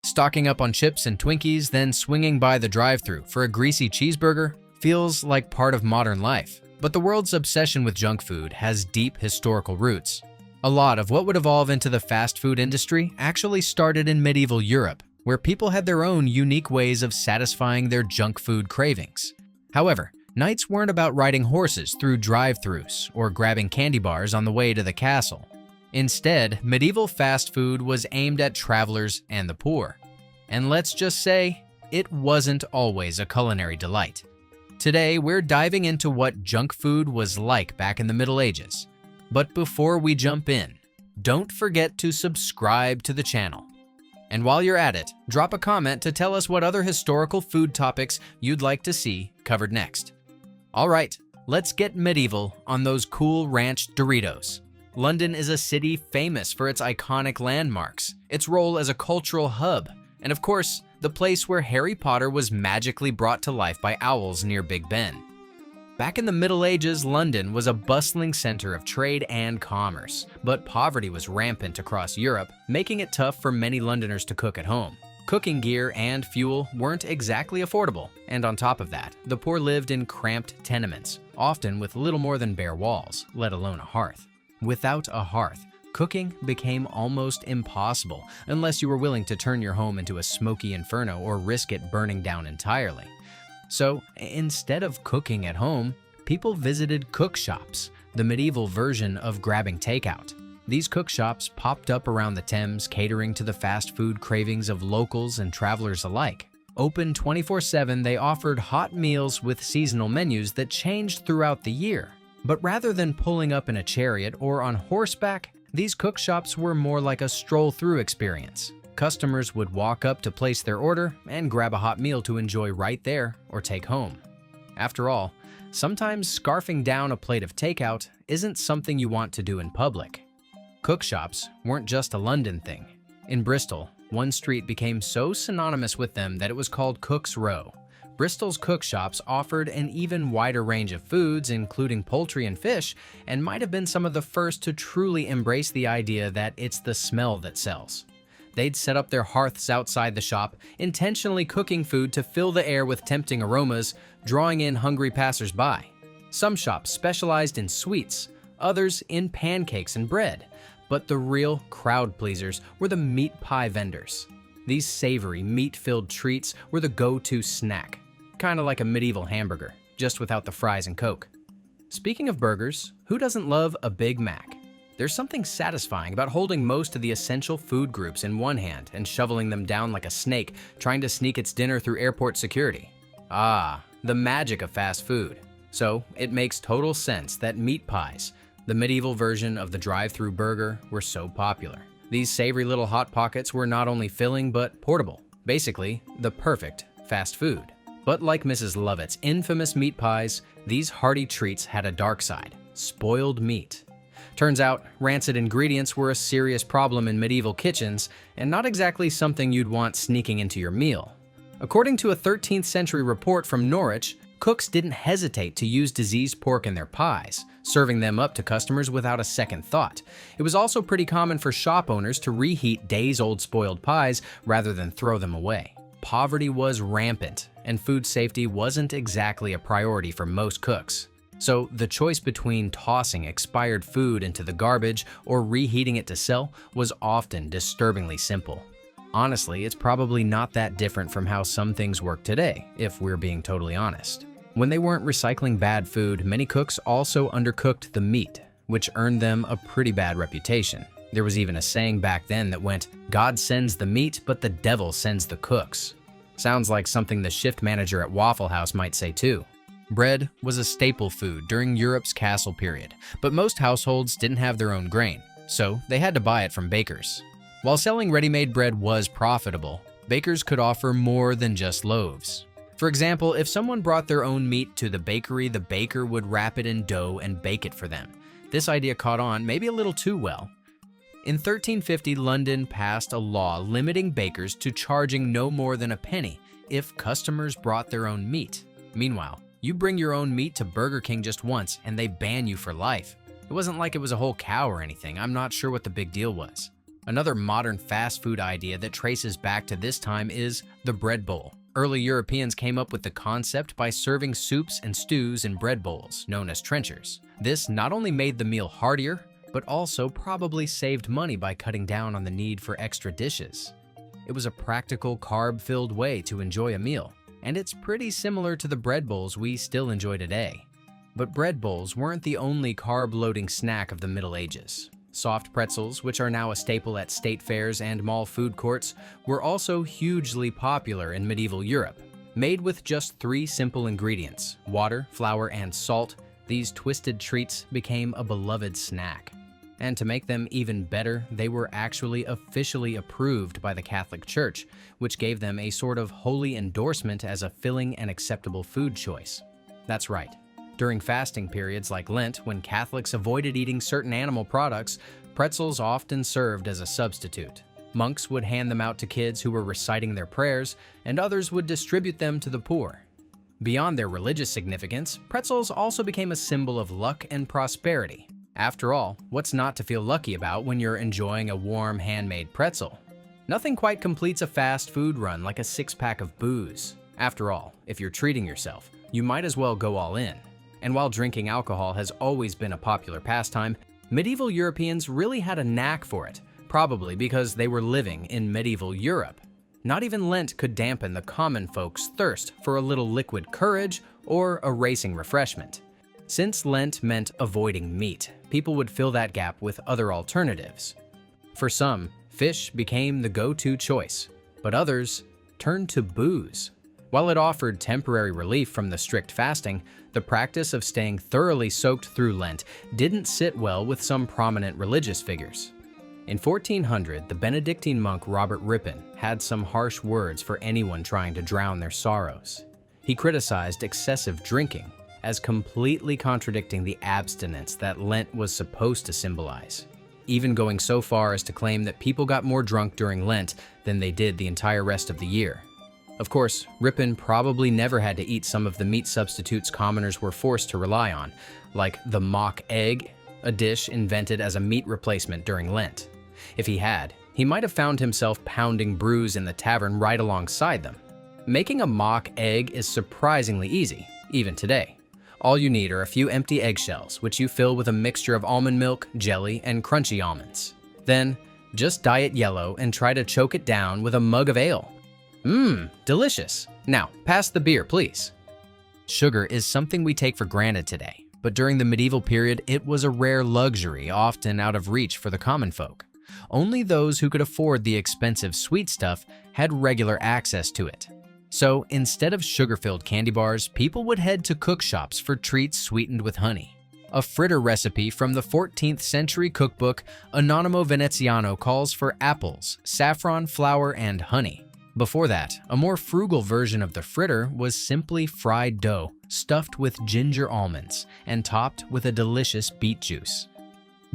Stocking up on chips and Twinkies, then swinging by the drive-thru for a greasy cheeseburger feels like part of modern life. But the world's obsession with junk food has deep historical roots. A lot of what would evolve into the fast food industry actually started in medieval Europe, where people had their own unique ways of satisfying their junk food cravings. However, nights weren't about riding horses through drive-thrus or grabbing candy bars on the way to the castle. Instead, medieval fast food was aimed at travelers and the poor. And let's just say, it wasn't always a culinary delight. Today, we're diving into what junk food was like back in the Middle Ages. But before we jump in, don't forget to subscribe to the channel. And while you're at it, drop a comment to tell us what other historical food topics you'd like to see covered next. All right, let's get medieval on those Cool Ranch Doritos. London is a city famous for its iconic landmarks, its role as a cultural hub, and of course, the place where Harry Potter was magically brought to life by owls near Big Ben. Back in the Middle Ages, London was a bustling center of trade and commerce, but poverty was rampant across Europe, making it tough for many Londoners to cook at home. Cooking gear and fuel weren't exactly affordable, and on top of that, the poor lived in cramped tenements, often with little more than bare walls, let alone a hearth. Without a hearth, cooking became almost impossible unless you were willing to turn your home into a smoky inferno or risk it burning down entirely. So, instead of cooking at home, people visited cook shops, the medieval version of grabbing takeout. These cook shops popped up around the Thames, catering to the fast food cravings of locals and travelers alike. Open 24/7, they offered hot meals with seasonal menus that changed throughout the year. But rather than pulling up in a chariot or on horseback, these cook shops were more like a stroll-through experience. Customers would walk up to place their order and grab a hot meal to enjoy right there or take home. After all, sometimes scarfing down a plate of takeout isn't something you want to do in public. Cook shops weren't just a London thing. In Bristol, one street became so synonymous with them that it was called Cook's Row. Bristol's cook shops offered an even wider range of foods, including poultry and fish, and might have been some of the first to truly embrace the idea that it's the smell that sells. They'd set up their hearths outside the shop, intentionally cooking food to fill the air with tempting aromas, drawing in hungry passers-by. Some shops specialized in sweets, others in pancakes and bread, but the real crowd pleasers were the meat pie vendors. These savory, meat-filled treats were the go-to snack, kind of like a medieval hamburger, just without the fries and Coke. Speaking of burgers, who doesn't love a Big Mac? There's something satisfying about holding most of the essential food groups in one hand and shoveling them down like a snake trying to sneak its dinner through airport security. Ah, the magic of fast food. So, it makes total sense that meat pies, the medieval version of the drive-thru burger, were so popular. These savory little hot pockets were not only filling but portable, basically the perfect fast food. But like Mrs. Lovett's infamous meat pies, these hearty treats had a dark side: spoiled meat. Turns out, rancid ingredients were a serious problem in medieval kitchens, and not exactly something you'd want sneaking into your meal. According to a 13th century report from Norwich, cooks didn't hesitate to use diseased pork in their pies, serving them up to customers without a second thought. It was also pretty common for shop owners to reheat days-old spoiled pies rather than throw them away. Poverty was rampant, and food safety wasn't exactly a priority for most cooks. So the choice between tossing expired food into the garbage or reheating it to sell was often disturbingly simple. Honestly, it's probably not that different from how some things work today, if we're being totally honest. When they weren't recycling bad food, many cooks also undercooked the meat, which earned them a pretty bad reputation. There was even a saying back then that went, "God sends the meat, but the devil sends the cooks." Sounds like something the shift manager at Waffle House might say too. Bread was a staple food during Europe's castle period, but most households didn't have their own grain, so they had to buy it from bakers. While selling ready-made bread was profitable, bakers could offer more than just loaves. For example, if someone brought their own meat to the bakery, the baker would wrap it in dough and bake it for them. This idea caught on, maybe a little too well. In 1350, London passed a law limiting bakers to charging no more than a penny if customers brought their own meat. Meanwhile, you bring your own meat to Burger King just once and they ban you for life. It wasn't like it was a whole cow or anything. I'm not sure what the big deal was. Another modern fast food idea that traces back to this time is the bread bowl. Early Europeans came up with the concept by serving soups and stews in bread bowls, known as trenchers. This not only made the meal heartier, but also probably saved money by cutting down on the need for extra dishes. It was a practical, carb-filled way to enjoy a meal, and it's pretty similar to the bread bowls we still enjoy today. But bread bowls weren't the only carb-loading snack of the Middle Ages. Soft pretzels, which are now a staple at state fairs and mall food courts, were also hugely popular in medieval Europe. Made with just 3 simple ingredients, water, flour, and salt, these twisted treats became a beloved snack. And to make them even better, they were actually officially approved by the Catholic Church, which gave them a sort of holy endorsement as a filling and acceptable food choice. That's right. During fasting periods like Lent, when Catholics avoided eating certain animal products, pretzels often served as a substitute. Monks would hand them out to kids who were reciting their prayers, and others would distribute them to the poor. Beyond their religious significance, pretzels also became a symbol of luck and prosperity. After all, what's not to feel lucky about when you're enjoying a warm, handmade pretzel? Nothing quite completes a fast food run like a 6-pack of booze. After all, if you're treating yourself, you might as well go all in. And while drinking alcohol has always been a popular pastime, medieval Europeans really had a knack for it, probably because they were living in medieval Europe. Not even Lent could dampen the common folks' thirst for a little liquid courage or a racing refreshment. Since Lent meant avoiding meat, people would fill that gap with other alternatives. For some, fish became the go-to choice, but others turned to booze. While it offered temporary relief from the strict fasting, the practice of staying thoroughly soaked through Lent didn't sit well with some prominent religious figures. In 1400, the Benedictine monk Robert Ripon had some harsh words for anyone trying to drown their sorrows. He criticized excessive drinking as completely contradicting the abstinence that Lent was supposed to symbolize, even going so far as to claim that people got more drunk during Lent than they did the entire rest of the year. Of course, Ripon probably never had to eat some of the meat substitutes commoners were forced to rely on, like the mock egg, a dish invented as a meat replacement during Lent. If he had, he might have found himself pounding brews in the tavern right alongside them. Making a mock egg is surprisingly easy, even today. All you need are a few empty eggshells, which you fill with a mixture of almond milk, jelly, and crunchy almonds. Then, just dye it yellow and try to choke it down with a mug of ale. Delicious. Now, pass the beer, please. Sugar is something we take for granted today, but during the medieval period, it was a rare luxury, often out of reach for the common folk. Only those who could afford the expensive sweet stuff had regular access to it. So, instead of sugar-filled candy bars, people would head to cook shops for treats sweetened with honey. A fritter recipe from the 14th century cookbook Anonimo Veneziano calls for apples, saffron, flour, and honey. Before that, a more frugal version of the fritter was simply fried dough stuffed with ginger almonds and topped with a delicious beet juice.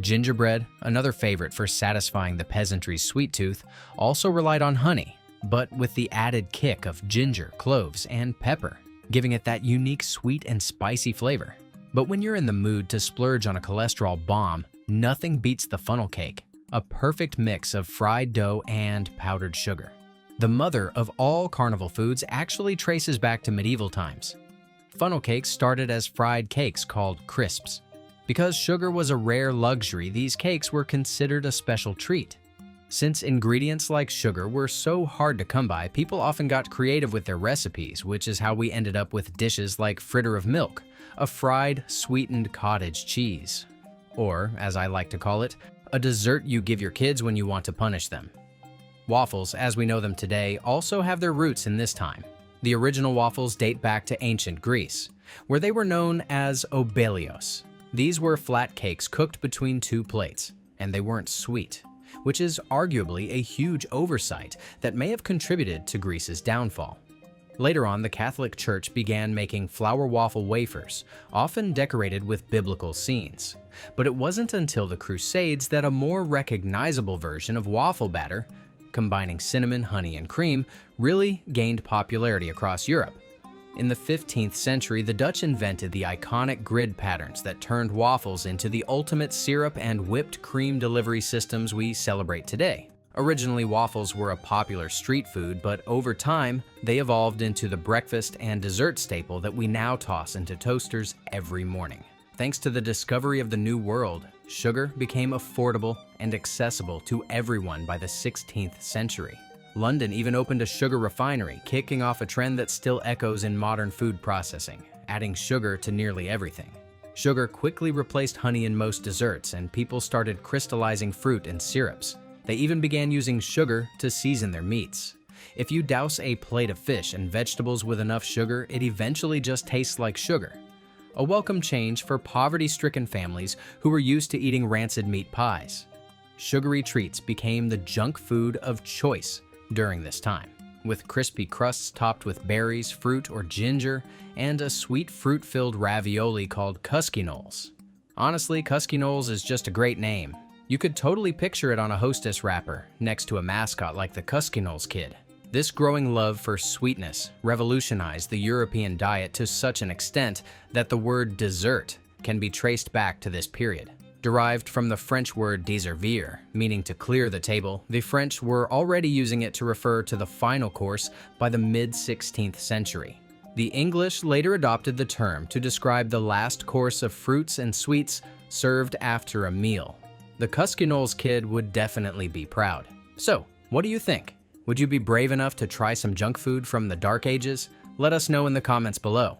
Gingerbread, another favorite for satisfying the peasantry's sweet tooth, also relied on honey, but with the added kick of ginger, cloves, and pepper, giving it that unique sweet and spicy flavor. But when you're in the mood to splurge on a cholesterol bomb, nothing beats the funnel cake, a perfect mix of fried dough and powdered sugar. The mother of all carnival foods actually traces back to medieval times. Funnel cakes started as fried cakes called crisps. Because sugar was a rare luxury, these cakes were considered a special treat. Since ingredients like sugar were so hard to come by, people often got creative with their recipes, which is how we ended up with dishes like fritter of milk, a fried, sweetened cottage cheese. Or, as I like to call it, a dessert you give your kids when you want to punish them. Waffles, as we know them today, also have their roots in this time. The original waffles date back to ancient Greece, where they were known as obelios. These were flat cakes cooked between 2 plates, and they weren't sweet, which is arguably a huge oversight that may have contributed to Greece's downfall. Later on, the Catholic Church began making flour waffle wafers, often decorated with biblical scenes. But it wasn't until the Crusades that a more recognizable version of waffle batter, combining cinnamon, honey, and cream, really gained popularity across Europe. In the 15th century, the Dutch invented the iconic grid patterns that turned waffles into the ultimate syrup and whipped cream delivery systems we celebrate today. Originally, waffles were a popular street food, but over time, they evolved into the breakfast and dessert staple that we now toss into toasters every morning. Thanks to the discovery of the New World, sugar became affordable and accessible to everyone by the 16th century. London even opened a sugar refinery, kicking off a trend that still echoes in modern food processing, adding sugar to nearly everything. Sugar quickly replaced honey in most desserts, and people started crystallizing fruit in syrups. They even began using sugar to season their meats. If you douse a plate of fish and vegetables with enough sugar, it eventually just tastes like sugar. A welcome change for poverty-stricken families who were used to eating rancid meat pies. Sugary treats became the junk food of choice during this time, with crispy crusts topped with berries, fruit, or ginger, and a sweet fruit-filled ravioli called Kuskinols. Honestly, Kuskinols is just a great name. You could totally picture it on a Hostess wrapper, next to a mascot like the Kuskinols Kid. This growing love for sweetness revolutionized the European diet to such an extent that the word dessert can be traced back to this period. Derived from the French word desservir, meaning to clear the table, the French were already using it to refer to the final course by the mid-16th century. The English later adopted the term to describe the last course of fruits and sweets served after a meal. The Kuskinols Kid would definitely be proud. So, what do you think? Would you be brave enough to try some junk food from the Dark Ages? Let us know in the comments below.